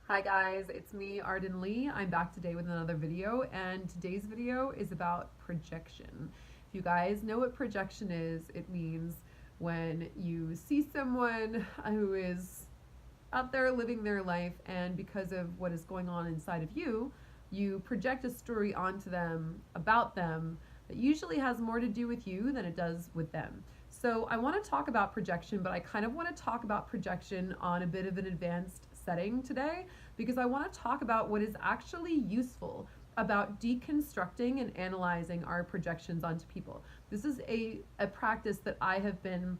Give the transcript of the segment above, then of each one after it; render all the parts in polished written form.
Hi guys, it's me, Arden Lee. I'm back today with another video, and today's video is about projection. If you guys know what projection is, it means when you see someone who is out there living their life, and because of what is going on inside of you, you project a story onto them about them that usually has more to do with you than it does with them. So I want to talk about projection, but I kind of want to talk about projection on a bit of an advanced setting today because I want to talk about what is actually useful about deconstructing and analyzing our projections onto people. This is a practice that I have been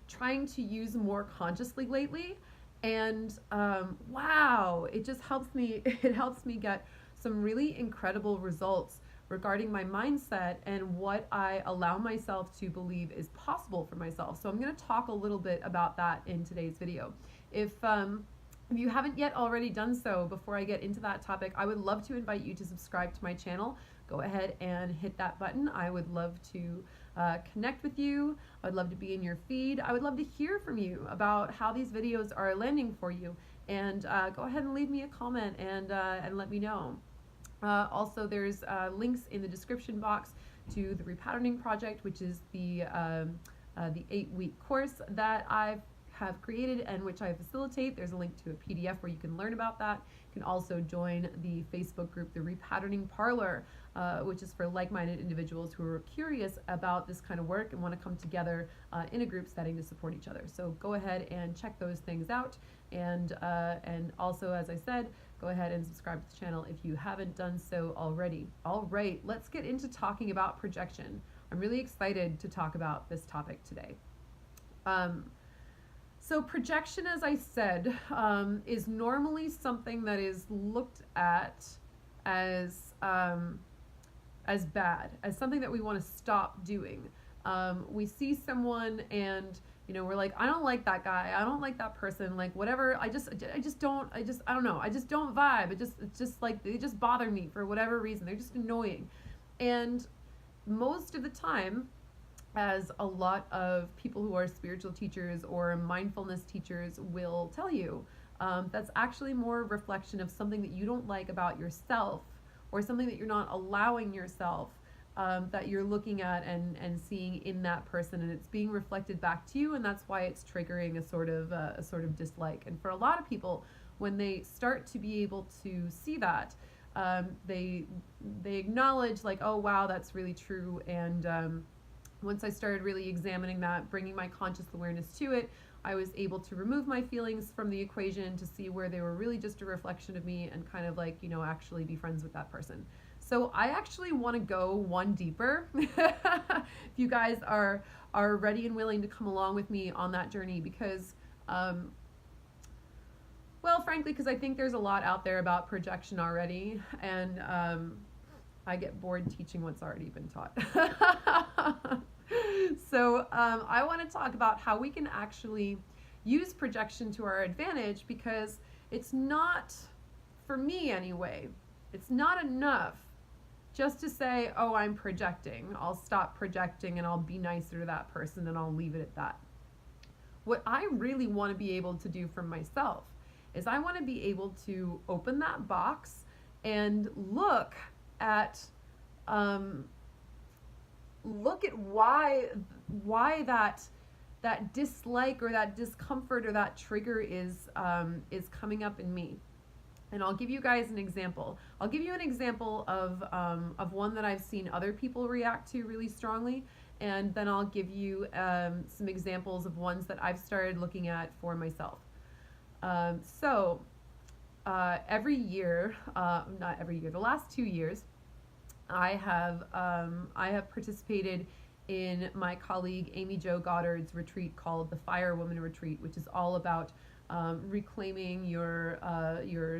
trying to use more consciously lately, and wow, it just helps me. It helps me get some really incredible results regarding my mindset and what I allow myself to believe is possible for myself. So I'm going to talk a little bit about that in today's video. If you haven't yet already done so, before I get into that topic, I would love to invite you to subscribe to my channel. Go ahead and hit that button. I would love to connect with you. I would love to be in your feed. I would love to hear from you about how these videos are landing for you. And go ahead and leave me a comment and let me know. Also, there's links in the description box to the Repatterning Project, which is the 8-week course that I have created and which I facilitate. There's a link to a PDF where you can learn about that. You can also join the Facebook group, the Repatterning Parlor, which is for like-minded individuals who are curious about this kind of work and want to come together in a group setting to support each other. So go ahead and check those things out. And also, as I said, go ahead and subscribe to the channel if you haven't done so already. All right, let's get into talking about projection. I'm really excited to talk about this topic today. So projection, as I said, is normally something that is looked at as bad, as something that we want to stop doing. We see someone and we're like, I don't like that guy, I don't like that person, like whatever, I don't know, I just don't vibe. It's just like, they just bother me for whatever reason. They're just annoying. And most of the time, as a lot of people who are spiritual teachers or mindfulness teachers will tell you, that's actually more a reflection of something that you don't like about yourself, or something that you're not allowing yourself, that you're looking at and seeing in that person, and it's being reflected back to you, and that's why it's triggering a sort of dislike. And for a lot of people, when they start to be able to see that, they acknowledge, like, oh wow, that's really true. And once I started really examining that, bringing my conscious awareness to it, I was able to remove my feelings from the equation to see where they were really just a reflection of me, and kind of like, actually be friends with that person. So I actually want to go one deeper. If you guys are ready and willing to come along with me on that journey, because well, frankly, because I think there's a lot out there about projection already, and I get bored teaching what's already been taught. So I want to talk about how we can actually use projection to our advantage, because it's not, for me anyway, it's not enough just to say, oh, I'm projecting. I'll stop projecting and I'll be nicer to that person and I'll leave it at that. What I really want to be able to do for myself is I want to be able to open that box and look at why that dislike or that discomfort or that trigger is coming up in me. And I'll give you guys an example. I'll give you an example of one that I've seen other people react to really strongly, and then I'll give you some examples of ones that I've started looking at for myself. Every year, not every year, the last 2 years, I have participated in my colleague Amy Jo Goddard's retreat called the Fire Woman Retreat, which is all about reclaiming your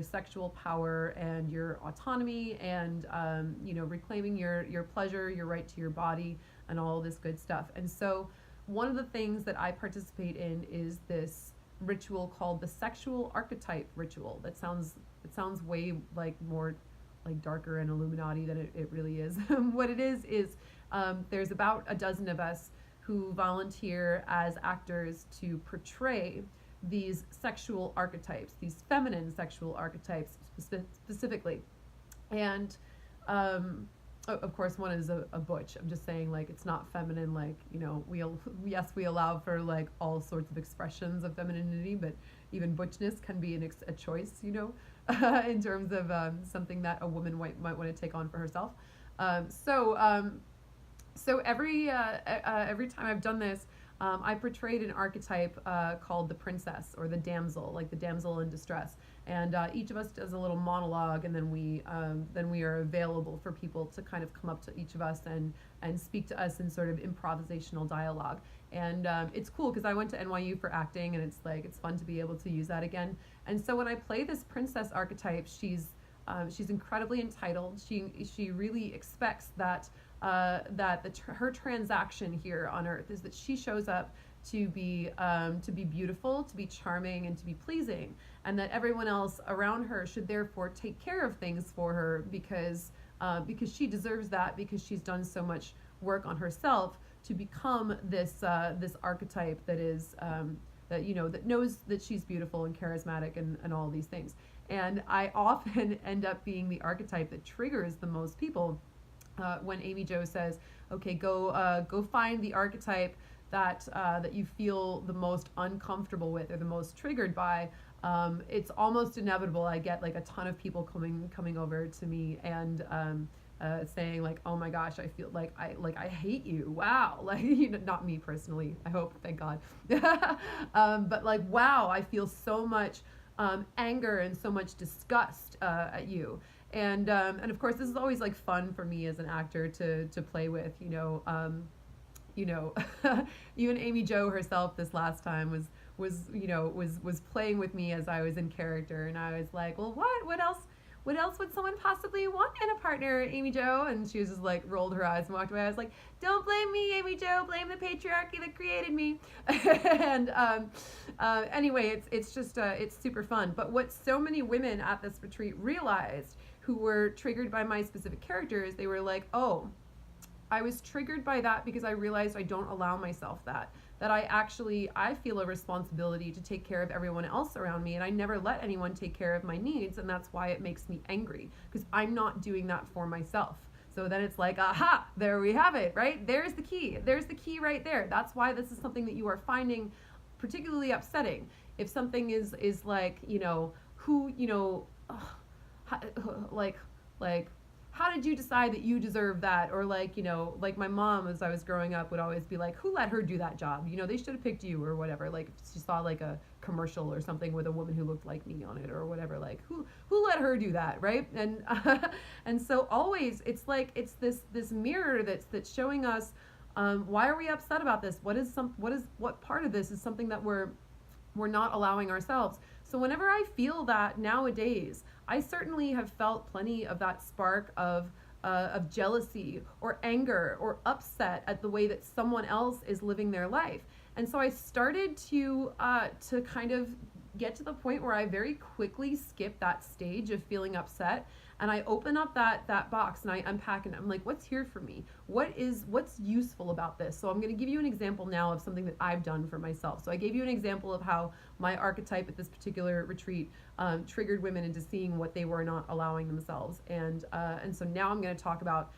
sexual power and your autonomy, and reclaiming your pleasure, your right to your body, and all this good stuff. And so one of the things that I participate in is this ritual called the sexual archetype ritual. It sounds way like more like darker and Illuminati than it really is. What it is there's about a dozen of us who volunteer as actors to portray these sexual archetypes, these feminine sexual archetypes specifically. And of course, one is a butch. I'm just saying, like, it's not feminine. Like, yes, we allow for like all sorts of expressions of femininity, but even butchness can be a choice, in terms of something that a woman might want to take on for herself. So every time I've done this, I portrayed an archetype called the princess or the damsel, like the damsel in distress. And each of us does a little monologue, and then we are available for people to kind of come up to each of us and speak to us in sort of improvisational dialogue. And it's cool because I went to NYU for acting, and it's fun to be able to use that again. And so when I play this princess archetype, she's incredibly entitled. She really expects that her transaction here on Earth is that she shows up to be beautiful, to be charming, and to be pleasing, and that everyone else around her should therefore take care of things for her because she deserves that, because she's done so much work on herself to become this archetype that is that knows that she's beautiful and charismatic and all these things. And I often end up being the archetype that triggers the most people. When Amy Jo says, "Okay, go find the archetype that you feel the most uncomfortable with or the most triggered by," it's almost inevitable. I get like a ton of people coming over to me and saying like, "Oh my gosh, I feel like I hate you. Wow!" Like, not me personally. I hope, thank God. But like, wow, I feel so much anger and so much disgust at you. And of course, this is always like fun for me as an actor to play with. Even Amy Jo herself this last time was playing with me as I was in character, and I was like, well, what else would someone possibly want in a partner, Amy Jo? And she was just like rolled her eyes and walked away. I was like, don't blame me, Amy Jo, blame the patriarchy that created me. And anyway, it's just it's super fun. But what so many women at this retreat realized, who were triggered by my specific characters, they were like, oh, I was triggered by that because I realized I don't allow myself that I feel a responsibility to take care of everyone else around me, and I never let anyone take care of my needs, and that's why it makes me angry, because I'm not doing that for myself. So then it's like, aha, there we have it, right? There's the key right there. That's why this is something that you are finding particularly upsetting. If something is like, how did you decide that you deserve that? Or like my mom, as I was growing up, would always be like, who let her do that job? They should have picked you, or whatever. Like, if she saw like a commercial or something with a woman who looked like me on it or whatever, like, who let her do that, right? And and so always it's like it's this mirror that's showing us, why are we upset about this? What part of this is something that we're not allowing ourselves? So whenever I feel that nowadays, I certainly have felt plenty of that spark of jealousy or anger or upset at the way that someone else is living their life. And so I started to kind of get to the point where I very quickly skip that stage of feeling upset, and I open up that box and I unpack it. I'm like, what's here for me? What's useful about this? So I'm going to give you an example now of something that I've done for myself. So I gave you an example of how my archetype at this particular retreat triggered women into seeing what they were not allowing themselves. And so now I'm going to talk about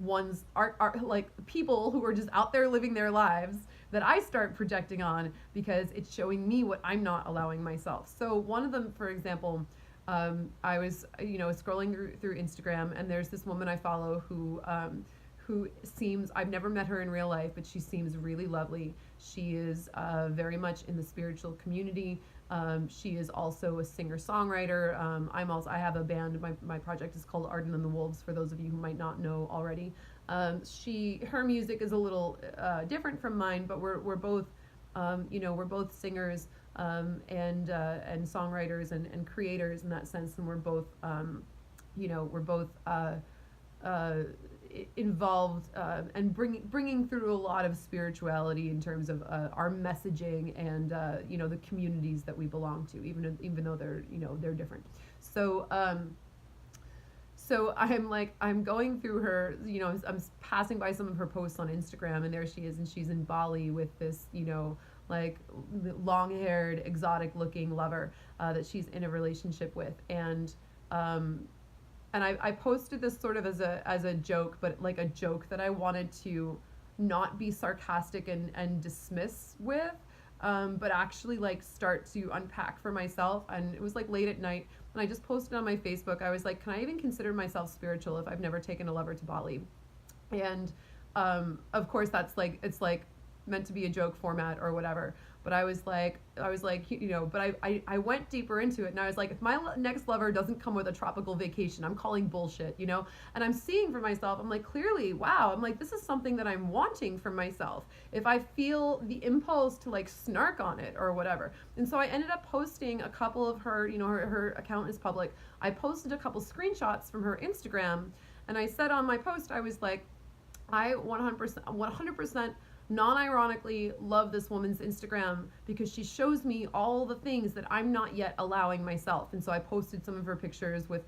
one's art, like people who are just out there living their lives that I start projecting on because it's showing me what I'm not allowing myself. So one of them, for example, I was scrolling through Instagram, and there's this woman I follow who seems, I've never met her in real life, but she seems really lovely. She is very much in the spiritual community. She is also a singer-songwriter. I have a band. My project is called Arden and the Wolves, for those of you who might not know already. Her music is a little different from mine, but we're both singers and songwriters and creators in that sense, and we're both involved and bringing through a lot of spirituality in terms of our messaging and the communities that we belong to, even though they're different. So I'm going through her, I'm passing by some of her posts on Instagram, and there she is, and she's in Bali with this like long-haired, exotic-looking lover that she's in a relationship with, um, and I posted this sort of as a joke, but like a joke that I wanted to not be sarcastic and dismiss with, but actually like start to unpack for myself. And it was like late at night, and I just posted on my Facebook. I was like, can I even consider myself spiritual if I've never taken a lover to Bali? And of course that's like, it's like meant to be a joke format or whatever, but I was like, but I went deeper into it, and I was like, if my next lover doesn't come with a tropical vacation, I'm calling bullshit, and I'm seeing for myself, I'm like, clearly, wow, I'm like, this is something that I'm wanting for myself if I feel the impulse to like snark on it or whatever. And so I ended up posting a couple of her, her account is public. I posted a couple screenshots from her Instagram, and I said on my post, I was like, I 100% non-ironically love this woman's Instagram because she shows me all the things that I'm not yet allowing myself. And so I posted some of her pictures with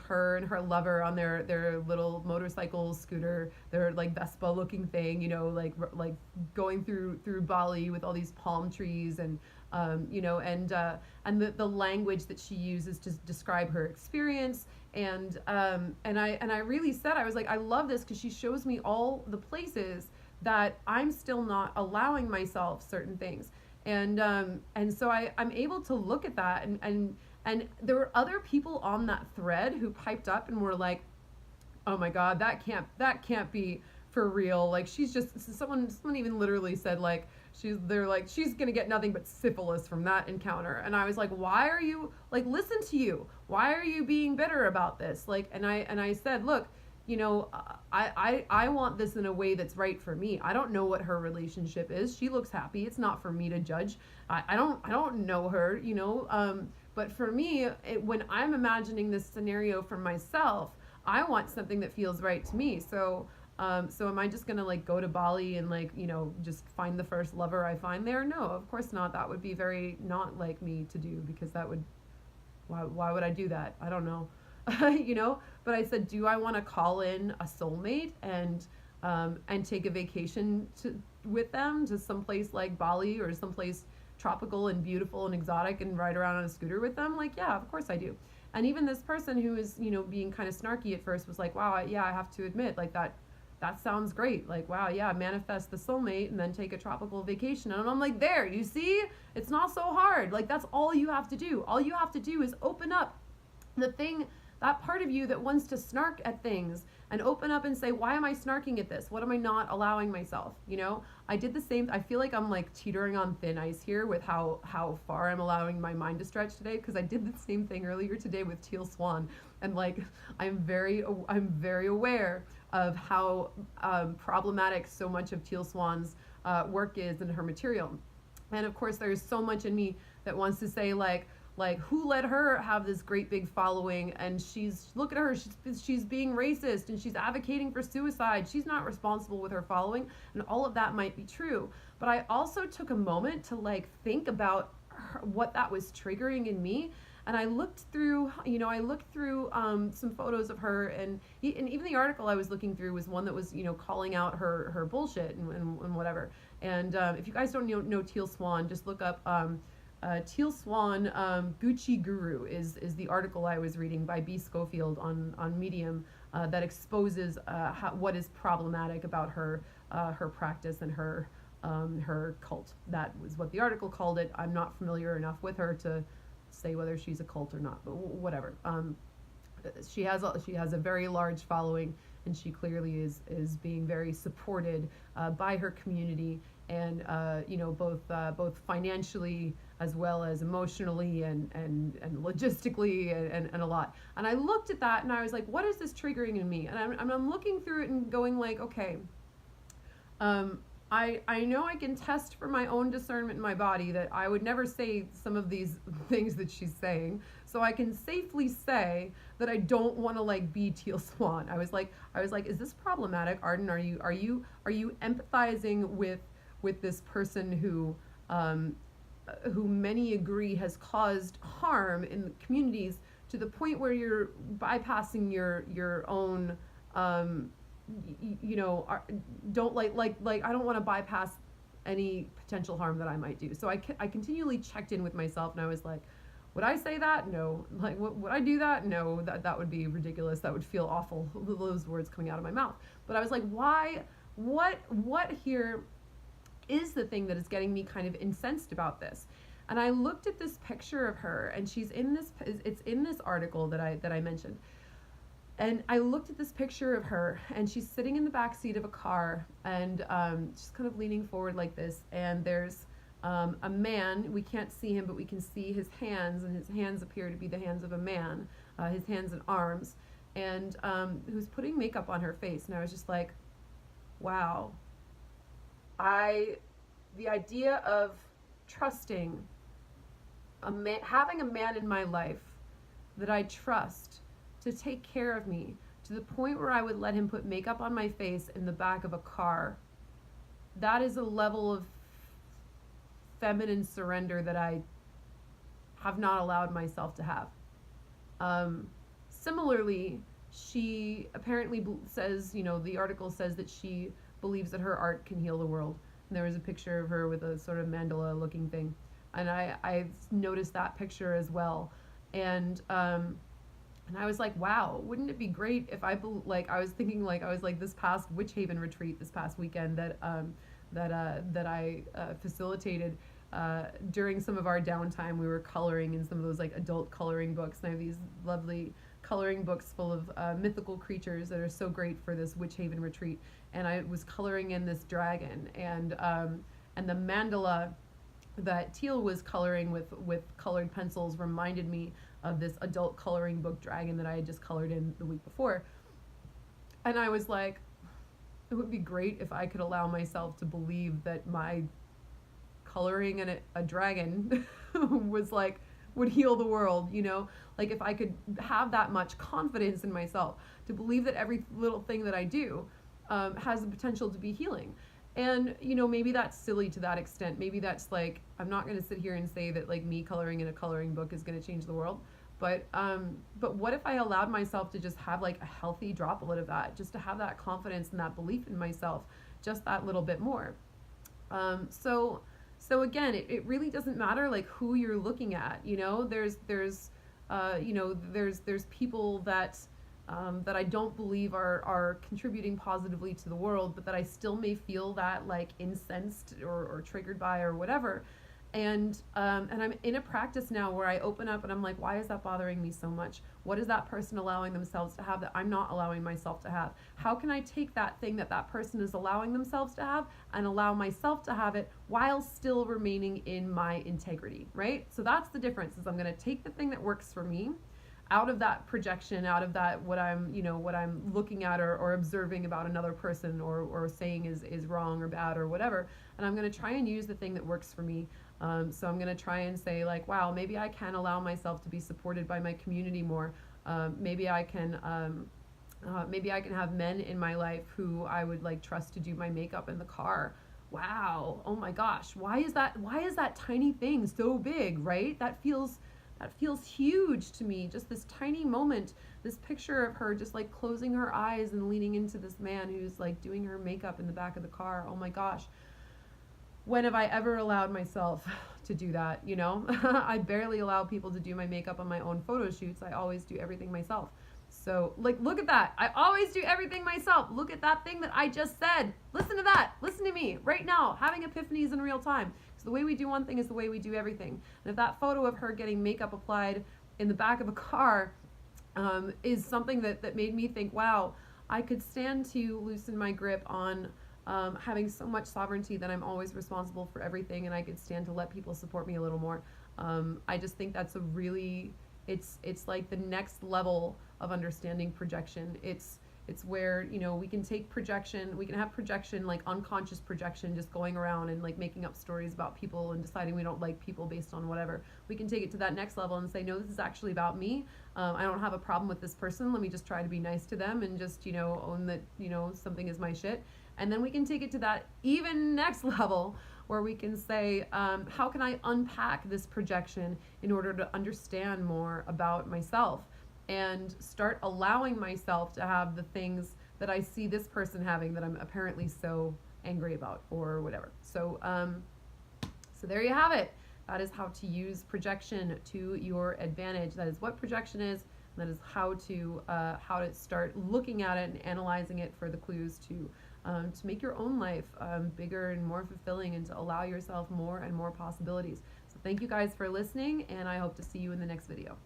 her and her lover on their little motorcycle scooter, their like Vespa looking thing, like going through Bali with all these palm trees, and and the language that she uses to describe her experience. And I really said, I was like, I love this because she shows me all the places that I'm still not allowing myself certain things. And so I'm able to look at that, and there were other people on that thread who piped up and were like, oh my God, that can't be for real. Like, she's just, someone even literally said like, they're like, she's gonna get nothing but syphilis from that encounter. And I was like, why are you, like, listen to you, why are you being bitter about this? Like, and I said, look, I want this in a way that's right for me. I don't know what her relationship is. She looks happy. It's not for me to judge. I don't know her, but for me, when I'm imagining this scenario for myself, I want something that feels right to me. So am I just gonna like go to Bali and like, just find the first lover I find there? No, of course not. That would be very not like me to do, because that would, why would I do that? I don't know. But I said, do I want to call in a soulmate and take a vacation with them to someplace like Bali or someplace tropical and beautiful and exotic and ride around on a scooter with them? Like, yeah, of course I do. And even this person who is, being kind of snarky at first was like, wow, yeah, I have to admit, like that sounds great. Like, wow, yeah, manifest the soulmate and then take a tropical vacation. And I'm like, there, you see, it's not so hard. Like, that's all you have to do. All you have to do is open up the thing, that part of you that wants to snark at things, and open up and say, why am I snarking at this? What am I not allowing myself? I did the same. I feel like I'm like teetering on thin ice here with how far I'm allowing my mind to stretch today, because I did the same thing earlier today with Teal Swan. And like, I'm very aware of how problematic so much of Teal Swan's work is and her material. And of course, there's so much in me that wants to say like, who let her have this great big following? And look at her, she's being racist and she's advocating for suicide. She's not responsible with her following, and all of that might be true. But I also took a moment to like think about what that was triggering in me. And I looked through, some photos of her, and even the article I was looking through was one that was, calling out her bullshit and whatever. And if you guys don't know Teal Swan, just look up Teal Swan, Gucci Guru is the article I was reading by B. Schofield on Medium that exposes what is problematic about her practice and her cult. That was what the article called it. I'm not familiar enough with her to say whether she's a cult or not, but whatever. She has a very large following, and she clearly is being very supported by her community, and both financially as well as emotionally and logistically and a lot. And I looked at that and I was like, what is this triggering in me? And I'm looking through it and going like, okay, I know I can test for my own discernment in my body that I would never say some of these things that she's saying. So I can safely say that I don't want to like be Teal Swan. I was like, is this problematic, Arden? Are you empathizing with this person who many agree has caused harm in the communities to the point where you're bypassing your own don't like I don't want to bypass any potential harm that I might do. So I continually checked in with myself, and I was like, would I say that? No. Like, would I do that? No, that would be ridiculous. That would feel awful, those words coming out of my mouth. But I was like, why, what here is the thing that is getting me kind of incensed about this? And I looked at this picture of her, and she's in this, it's in this article that I mentioned. And I looked at this picture of her, and she's sitting in the back seat of a car, and she's kind of leaning forward like this, and there's a man. We can't see him, but we can see his hands, and his hands appear to be the hands of a man, his hands and arms, and who's putting makeup on her face. And I was just like, wow. The idea of trusting a man, having a man in my life that I trust to take care of me to the point where I would let him put makeup on my face in the back of a car. That is a level of feminine surrender that I have not allowed myself to have. Similarly, she apparently says, the article says that she believes that her art can heal the world. And there was a picture of her with a sort of mandala looking thing. And I noticed that picture as well. And I was like, wow, wouldn't it be great if I was thinking this past Witch Haven retreat this past weekend that I facilitated. During some of our downtime, we were coloring in some of those like adult coloring books, and I have these lovely coloring books full of mythical creatures that are so great for this Witch Haven retreat. And I was coloring in this dragon, and the mandala that Teal was coloring with colored pencils reminded me of this adult coloring book dragon that I had just colored in the week before. And I was like, it would be great if I could allow myself to believe that my coloring in a dragon would heal the world, like if I could have that much confidence in myself to believe that every little thing that I do has the potential to be healing. And maybe that's silly to that extent. Maybe that's like, I'm not going to sit here and say that like me coloring in a coloring book is going to change the world, but what if I allowed myself to just have like a healthy droplet of that, just to have that confidence and that belief in myself just that little bit more. So again, it really doesn't matter like who you're looking at. There's people that I don't believe are contributing positively to the world, but that I still may feel that like incensed or triggered by or whatever. And I'm in a practice now where I open up and I'm like, why is that bothering me so much? What is that person allowing themselves to have that I'm not allowing myself to have? How can I take that thing that person is allowing themselves to have and allow myself to have it while still remaining in my integrity, right? So that's the difference, is I'm going to take the thing that works for me out of that projection, out of that what I'm looking at or observing about another person or saying is wrong or bad or whatever, and I'm going to try and use the thing that works for me. So I'm going to try and say like, wow, maybe I can allow myself to be supported by my community more. Maybe I can have men in my life who I would like trust to do my makeup in the car. Wow. Oh my gosh. Why is that tiny thing so big, right? That feels huge to me. Just this tiny moment, this picture of her just like closing her eyes and leaning into this man who's like doing her makeup in the back of the car. Oh my gosh. When have I ever allowed myself to do that? I barely allow people to do my makeup on my own photo shoots. I always do everything myself. So like, look at that. I always do everything myself. Look at that thing that I just said. Listen to that. Listen to me right now, having epiphanies in real time. So the way we do one thing is the way we do everything. And if that photo of her getting makeup applied in the back of a car is something that made me think, wow, I could stand to loosen my grip on having so much sovereignty that I'm always responsible for everything, and I could stand to let people support me a little more. I just think that's it's like the next level of understanding projection. It's where, we can take projection, we can have projection, like unconscious projection, just going around and like making up stories about people and deciding we don't like people based on whatever. We can take it to that next level and say, no, this is actually about me. I don't have a problem with this person. Let me just try to be nice to them and just, own that, something is my shit. And then we can take it to that even next level where we can say, how can I unpack this projection in order to understand more about myself and start allowing myself to have the things that I see this person having that I'm apparently so angry about or whatever. So so there you have it. That is how to use projection to your advantage. That is what projection is. That is how to start looking at it and analyzing it for the clues to make your own life bigger and more fulfilling, and to allow yourself more and more possibilities. So thank you guys for listening, and I hope to see you in the next video.